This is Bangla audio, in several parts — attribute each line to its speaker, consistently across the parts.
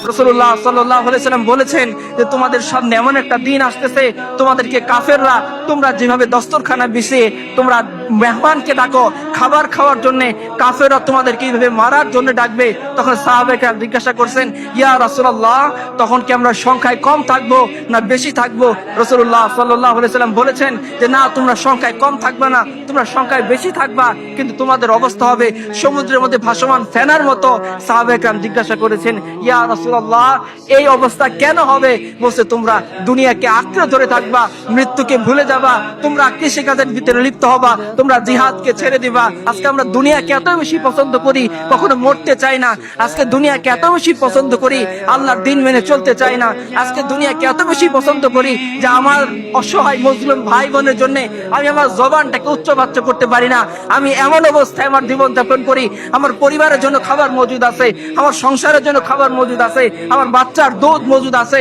Speaker 1: রাসূলুল্লাহ সাল্লাল্লাহু আলাইহি সাল্লাম বলেছেন যে তোমাদের সামনে এমন একটা দিন আসতেছে, তোমাদেরকে কাফেররা তোমরা যেভাবে দস্তরখানা বিছিয়ে তোমরা মেহমানকে ডাকো খাবার খাওয়ার জন্য, কাফেররা তোমাদেরকে এইভাবে মারার জন্য ডাকবে। তখন সাহাবায়ে জিজ্ঞাসা করছেন, ইয়া রাসূলুল্লাহ, তখন কি আমরা সংখ্যায় কম থাকবো না বেশি থাকবো? রাসূলুল্লাহ সাল্লাল্লাহু আলাইহি সাল্লাম বলেছেন যে না, তোমরা সংখ্যায় কম থাকবে না, তোমরা সংখ্যায় বেশি থাকবা, কিন্তু তোমাদের অবস্থা হবে সমুদ্রের মধ্যে ভাসমান ফেনার মতো। সাহাবায়ে কেরাম জিজ্ঞাসা করেছেন, ইয়া রাসূলুল্লাহ, এই অবস্থা কেন হবে? বলছে তোমরা দুনিয়াকে আঁকড়ে ধরে থাকবা, মৃত্যুকে ভুলে যাবা, তোমরা কৃষিকাজের ভিতরে লিপ্ত হবা, তোমরা জিহাদকে ছেড়ে দিবা। আজকে আমরা দুনিয়াকে এত বেশি পছন্দ করি, কখনো মরতে চাই না। আজকে দুনিয়াকে এত বেশি পছন্দ করি, আল্লাহর দিন মেনে চলতে চাই না। আজকে দুনিয়াকে এত বেশি পছন্দ করি যে আমার অসহায় মুসলিম ভাই বোনের জন্য আমি আমার জবানটাকে উচ্চবাচ্য করতে পারি না। আমি এমন অবস্থায় আমার জীবন যাপন করি, আমার পরিবারের জন্য খাবার মজুদ আছে, আমার সংসারের জন্য খাবার মজুদ আছে, আমার বাচ্চার দুধ মজুদ আছে,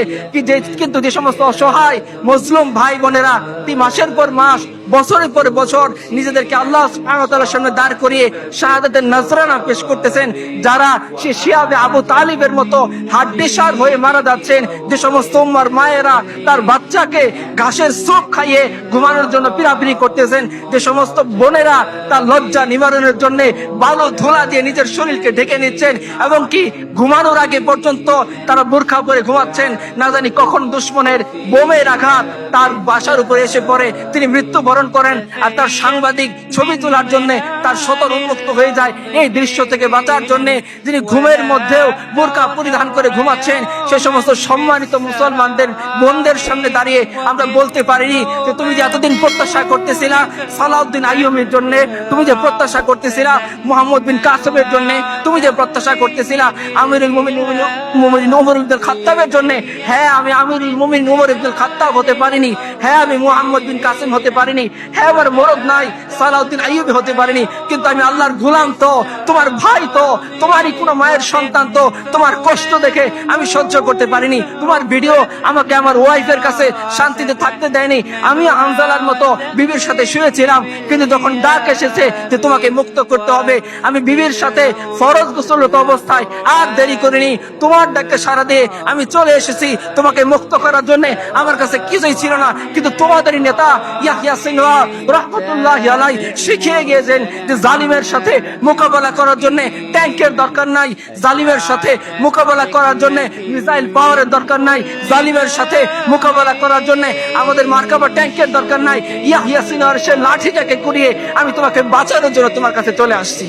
Speaker 1: কিন্তু যে সমস্ত অসহায় মুসলিম ভাই বোনেরা মাসের পর মাস, বছরের পর বছর নিজেদেরকে আল্লাহ সুবহানাহু ওয়া তাআলার সামনে দাঁড় করিয়ে শাহাদাতের নজরানা পেশ করতেছেন, যারা সে শিয়াবে আবু তালিবের মতো হাড্ডিসার হয়ে মারা যাচ্ছেন, যে সমস্ত উম্মার মায়েরা তার বাচ্চাকে ঘাসের স্যুপ খাইয়ে ঘুমানোর জন্য পিরাপিরি করতেছেন, যে সমস্ত বোনেরা তার লজ্জা নিবারণের জন্য বালু ধুলা দিয়ে নিজের শরীরকে ঢেকে নিচ্ছেন, এবং কি ঘুমানোর আগে পর্যন্ত তারা বোরখা পরে ঘুমাচ্ছেন, না জানি কখন দুশ্মনের বোমের আঘাত তার বাসার উপরে এসে পড়ে, তিনি মৃত্যুবরণ করেন, আর তার সাংবাদিক ছবি তোলার জন্য তার সতর উন্মুক্ত হয়ে যায়। এই দৃশ্য থেকে বাঁচার জন্য যিনি ঘুমের মধ্যেও বোরকা পরিধান করে ঘুমাচ্ছেন, সে সমস্ত সম্মানিত মুসলমানদের বোনদের সামনে দাঁড়িয়ে আমরা বলতে পারিনি যে তুমি যে এতদিন প্রত্যাশা করতেছিলা সালাউদ্দিন আইয়ুবের জন্য, তুমি যে প্রত্যাশা করতেছিলা মুহাম্মদ বিন কাসেমের জন্য, তুমি যে প্রত্যাশা করতেছিলা আমিরুল মুমিনিন ওমর ইবনে খাত্তাবের জন্য, হ্যাঁ আমি আমিরুল মুমিনিন ওমর ইবনে খাত্তাব হতে পারিনি, হ্যাঁ আমি মুহাম্মদ বিন কাসেম হতে পারিনি, হ্যাঁ আমার মরদ নাই সালাউদ্দিন আইয়ুবী হতে পারিনি, কিন্তু আমি আল্লাহর গোলাম তো, তোমার ভাই তো, তোমারই কোনো মায়ের সন্তান তো, তোমার কষ্ট দেখে আমি সহ্য করতে পারিনি। তোমার ভিডিও আমাকে আমার ওয়াইফের কাছে শান্তিতে থাকতে দেয়নি। আমি হানজালার মতো বিবির সাথে শুয়েছিলাম, কিন্তু যখন ডাক এসেছে যে তোমাকে মুক্ত করতে হবে, আমি বিবির সাথে ফরজ গোসলরত অবস্থায় আর দেরি করিনি, তোমার ডাকে সাড়া দিয়ে আমি চলে এসেছি তোমাকে মুক্ত করার জন্য। আমার কাছে কিছুই ছিল না, কিন্তু তোমাদেরই নেতা ইয়াহইয়া সিনওয়ার রাহমাতুল্লাহি আলাইহি শিখিয়ে গিয়েছেন যে জালিমের সাথে মোকাবেলা করার জন্য ট্যাঙ্কের দরকার নাই, জালিমের সাথে মোকাবেলা করার জন্য মিসাইল পাওয়ারের দরকার নাই, জালিমের সাথে মোকাবেলা করার জন্য আমাদের মার্কাবা ট্যাঙ্কের দরকার নাই। ইয়াহইয়া সিনওয়ার সে লাঠিটাকে কুড়িয়ে আমি তোমাকে বাঁচানোর জন্য তোমার কাছে চলে আসছি।